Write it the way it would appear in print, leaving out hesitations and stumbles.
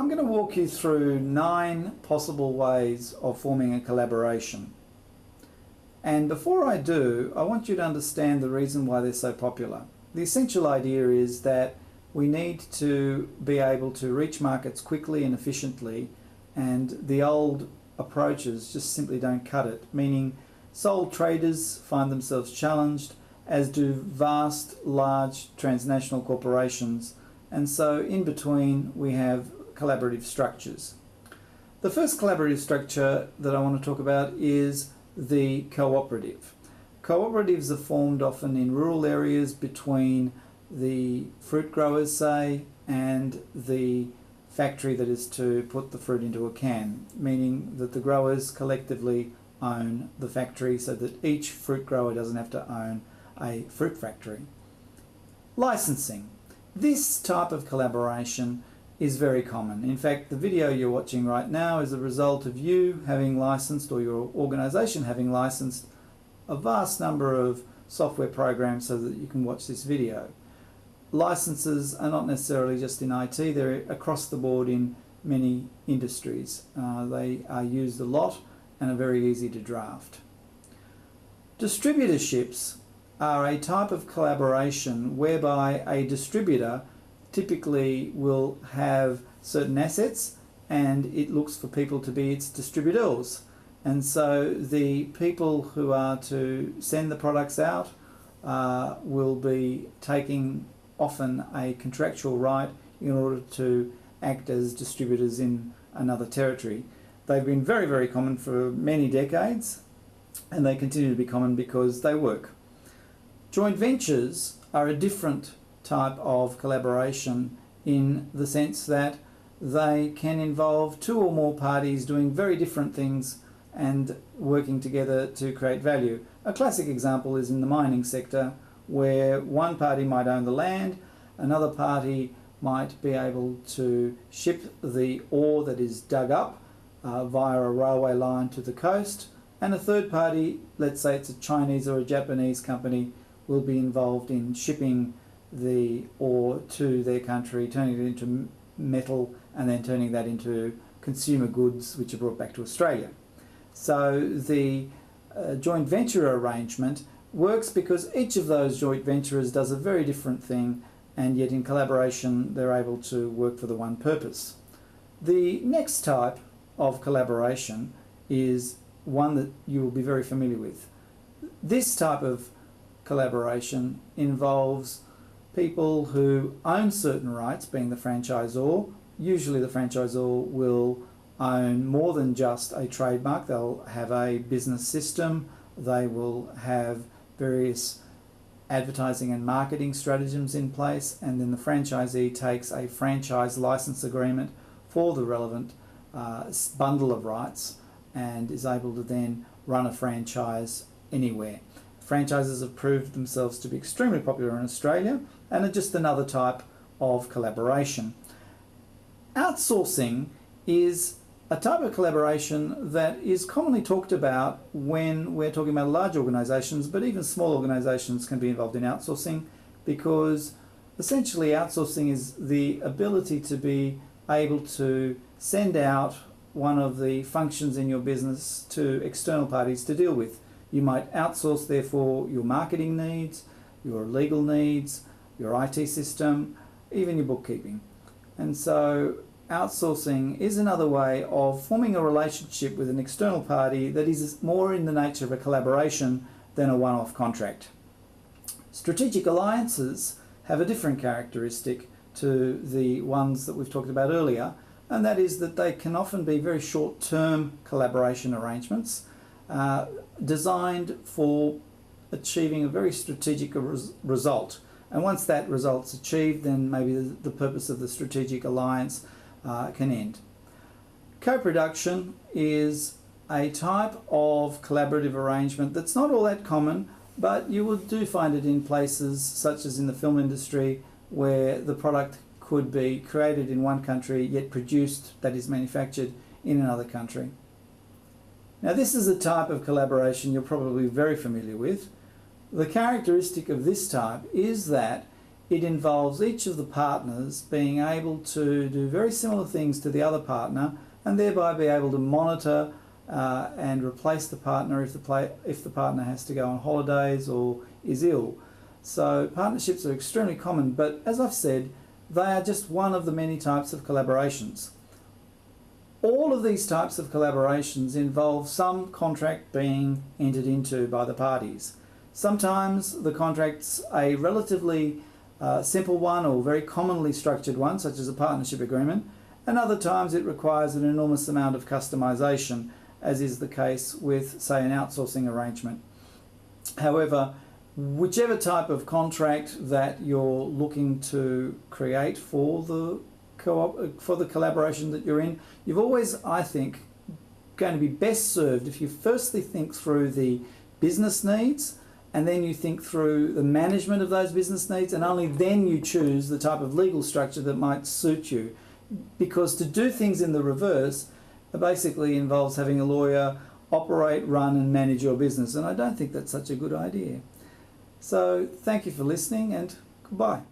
I'm going to walk you through 9 possible ways of forming a collaboration. And before I do, I want you to understand the reason why they're so popular. The essential idea is that we need to be able to reach markets quickly and efficiently, and the old approaches just simply don't cut it, meaning sole traders find themselves challenged, as do vast, large transnational corporations, and so in between we have collaborative structures. The first collaborative structure that I want to talk about is the cooperative. Cooperatives are formed often in rural areas between the fruit growers, say, and the factory that is to put the fruit into a can, meaning that the growers collectively own the factory so that each fruit grower doesn't have to own a fruit factory. Licensing. This type of collaboration is very common. In fact, the video you're watching right now is a result of you having licensed, or your organisation having licensed, a vast number of software programs so that you can watch this video. Licenses are not necessarily just in IT, they're across the board in many industries. They are used a lot and are very easy to draft. Distributorships are a type of collaboration whereby a distributor typically will have certain assets and it looks for people to be its distributors. And so the people who are to send the products out will be taking often a contractual right in order to act as distributors in another territory. They've been very, very common for many decades, and they continue to be common because they work. Joint ventures are a different type of collaboration in the sense that they can involve 2 or more parties doing very different things and working together to create value. A classic example is in the mining sector, where one party might own the land, another party might be able to ship the ore that is dug up via a railway line to the coast, and a third party, let's say it's a Chinese or a Japanese company, will be involved in shipping the ore to their country, turning it into metal, and then turning that into consumer goods which are brought back to Australia. So the joint venture arrangement works because each of those joint venturers does a very different thing, and yet in collaboration they're able to work for the one purpose. The next type of collaboration is one that you will be very familiar with. This type of collaboration involves people who own certain rights, being the franchisor. Usually the franchisor will own more than just a trademark. They'll have a business system, they will have various advertising and marketing stratagems in place, and then the franchisee takes a franchise license agreement for the relevant bundle of rights and is able to then run a franchise anywhere. Franchises have proved themselves to be extremely popular in Australia and are just another type of collaboration. Outsourcing is a type of collaboration that is commonly talked about when we're talking about large organisations, but even small organisations can be involved in outsourcing, because essentially outsourcing is the ability to be able to send out one of the functions in your business to external parties to deal with. You might outsource, therefore, your marketing needs, your legal needs, your IT system, even your bookkeeping. And so outsourcing is another way of forming a relationship with an external party that is more in the nature of a collaboration than a one-off contract. Strategic alliances have a different characteristic to the ones that we've talked about earlier, and that is that they can often be very short-term collaboration arrangements designed for achieving a very strategic result. And once that result's achieved, then maybe the purpose of the strategic alliance can end. Co-production is a type of collaborative arrangement that's not all that common, but you do find it in places such as in the film industry, where the product could be created in one country yet produced, that is manufactured, in another country. Now this is a type of collaboration you're probably very familiar with. The characteristic of this type is that it involves each of the partners being able to do very similar things to the other partner and thereby be able to monitor and replace the partner if the partner has to go on holidays or is ill. So partnerships are extremely common, but as I've said, they are just one of the many types of collaborations. All of these types of collaborations involve some contract being entered into by the parties. Sometimes the contract's a relatively simple one or very commonly structured one, such as a partnership agreement, and other times it requires an enormous amount of customization, as is the case with, say, an outsourcing arrangement. However, whichever type of contract that you're looking to create for the collaboration that you're in, you've always, I think, going to be best served if you firstly think through the business needs, and then you think through the management of those business needs, and only then you choose the type of legal structure that might suit you. Because to do things in the reverse basically involves having a lawyer operate, run and manage your business, and I don't think that's such a good idea. So thank you for listening, and goodbye.